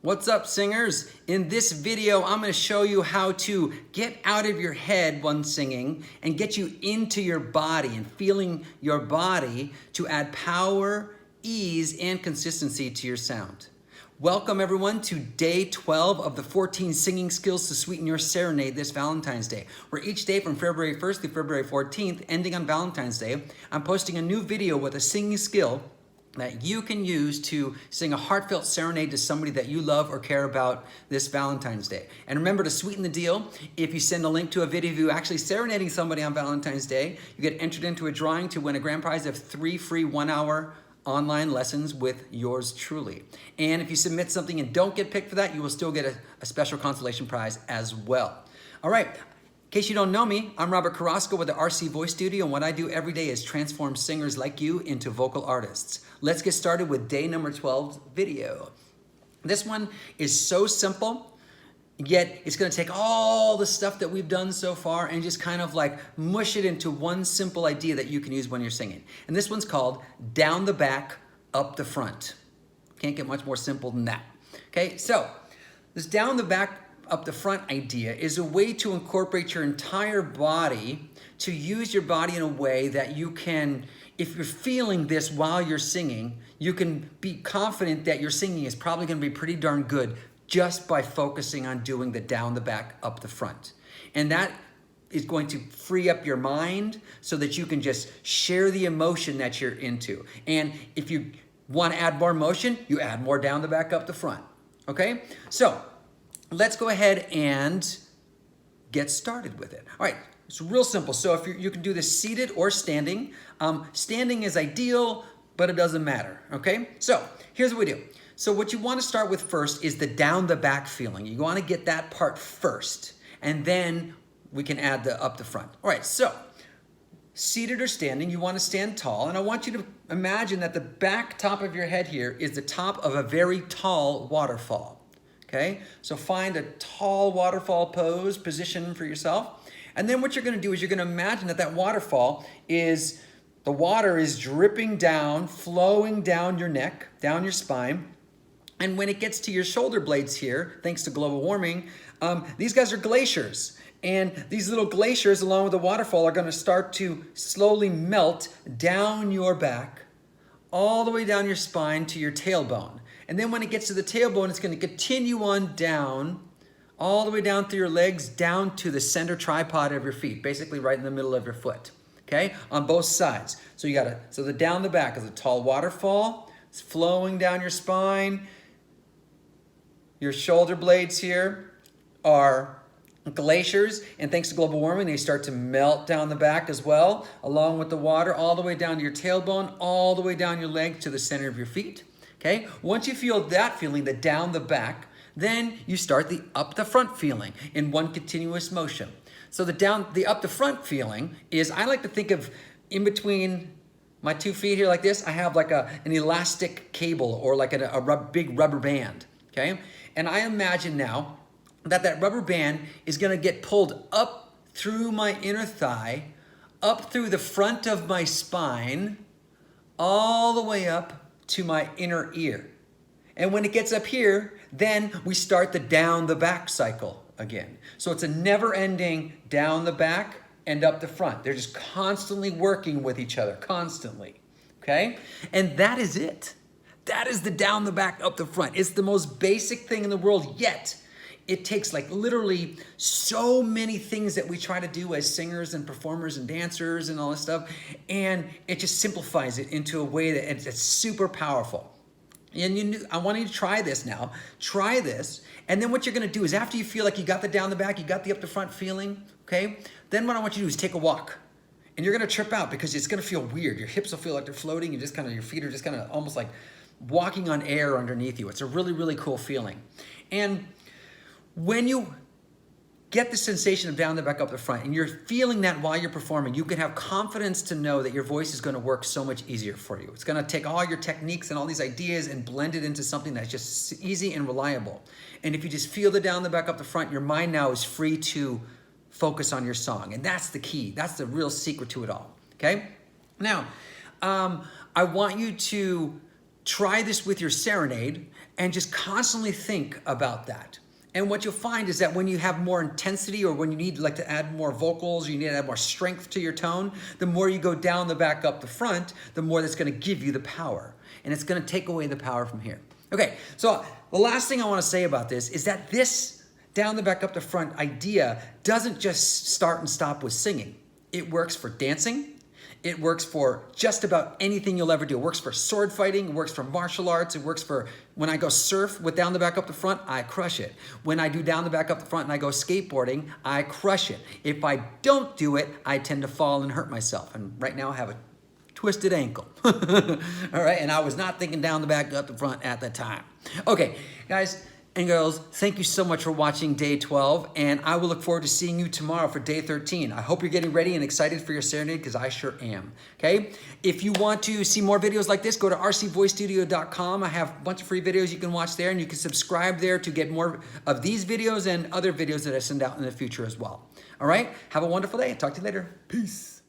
What's up, singers? In this video, I'm going to show you how to get out of your head when singing and get you into your body and feeling your body to add power, ease, and consistency to your sound. Welcome, everyone, to day 12 of the 14 singing skills to sweeten your serenade this Valentine's Day, where each day from February 1st through February 14th, ending on Valentine's Day, I'm posting a new video with a singing skill that you can use to sing a heartfelt serenade to somebody that you love or care about this Valentine's Day. And remember, to sweeten the deal, if you send a link to a video of you actually serenading somebody on Valentine's Day, you get entered into a drawing to win a grand prize of 3 free 1-hour online lessons with yours truly. And if you submit something and don't get picked for that, you will still get a special consolation prize as well. All right. In case you don't know me, I'm Robert Carrasco with the RC Voice Studio, and what I do every day is transform singers like you into vocal artists. Let's get started with day number 12's video. This one is so simple, yet it's gonna take all the stuff that we've done so far and just kind of like mush it into one simple idea that you can use when you're singing. And this one's called down the back, up the front. Can't get much more simple than that. Okay, so this down the back, up the front idea is a way to incorporate your entire body, to use your body in a way that you can, if you're feeling this while you're singing, you can be confident that your singing is probably going to be pretty darn good just by focusing on doing the down the back, up the front. And that is going to free up your mind so that you can just share the emotion that you're into. And if you want to add more emotion, you add more down the back, up the front. Okay? So let's go ahead and get started with it. All right, it's real simple. So if you can do this seated or standing. Standing is ideal, but it doesn't matter, okay? So here's what we do. So what you want to start with first is the down the back feeling. You want to get that part first, and then we can add the up the front. All right, so seated or standing, you want to stand tall, and I want you to imagine that the back top of your head here is the top of a very tall waterfall. Okay, so find a tall waterfall pose, position for yourself. And then what you're gonna do is you're gonna imagine that that waterfall is, the water is dripping down, flowing down your neck, down your spine. And when it gets to your shoulder blades here, thanks to global warming, these guys are glaciers. And these little glaciers, along with the waterfall, are gonna start to slowly melt down your back, all the way down your spine to your tailbone. And then when it gets to the tailbone, it's going to continue on down, all the way down through your legs, down to the center tripod of your feet, basically right in the middle of your foot, okay, on both sides. So so the down the back is a tall waterfall. It's flowing down your spine. Your shoulder blades here are glaciers, and thanks to global warming, they start to melt down the back as well, along with the water, all the way down to your tailbone, all the way down your leg to the center of your feet. Okay, once you feel that feeling, the down the back, then you start the up the front feeling in one continuous motion. So the up the front feeling is, I like to think of in between my 2 feet here like this, I have like an elastic cable or like a big rubber band, okay? And I imagine now that rubber band is gonna get pulled up through my inner thigh, up through the front of my spine, all the way up to my inner ear. And when it gets up here, then we start the down the back cycle again. So it's a never-ending down the back and up the front. They're just constantly working with each other, constantly, okay? And that is it. That is the down the back, up the front. It's the most basic thing in the world, yet it takes like literally so many things that we try to do as singers and performers and dancers and all this stuff, and it just simplifies it into a way that it's super powerful. And I want you to try this now. Try this, and then what you're gonna do is, after you feel like you got the down the back, you got the up the front feeling, okay? Then what I want you to do is take a walk. And you're gonna trip out because it's gonna feel weird. Your hips will feel like they're floating. Your feet are just kind of almost like walking on air underneath you. It's a really, really cool feeling. And when you get the sensation of down the back, up the front, and you're feeling that while you're performing, you can have confidence to know that your voice is going to work so much easier for you. It's going to take all your techniques and all these ideas and blend it into something that's just easy and reliable. And if you just feel the down the back, up the front, your mind now is free to focus on your song. And that's the key. That's the real secret to it all. Okay? Now, I want you to try this with your serenade, and just constantly think about that. And what you'll find is that when you have more intensity, or when you need like to add more vocals, or you need to add more strength to your tone, the more you go down the back, up the front, the more that's gonna give you the power. And it's gonna take away the power from here. Okay, so the last thing I wanna say about this is that this down the back, up the front idea doesn't just start and stop with singing. It works for dancing. It works for just about anything you'll ever do. It works for sword fighting, it works for martial arts, it works for when I go surf with down the back, up the front, I crush it. When I do down the back, up the front and I go skateboarding, I crush it. If I don't do it, I tend to fall and hurt myself. And right now I have a twisted ankle. All right, and I was not thinking down the back, up the front at the time. Okay, guys and girls, thank you so much for watching day 12, and I will look forward to seeing you tomorrow for day 13. I hope you're getting ready and excited for your Serenade, because I sure am, okay? If you want to see more videos like this, go to rcvoicestudio.com. I have a bunch of free videos you can watch there, and you can subscribe there to get more of these videos and other videos that I send out in the future as well. All right? Have a wonderful day. Talk to you later. Peace.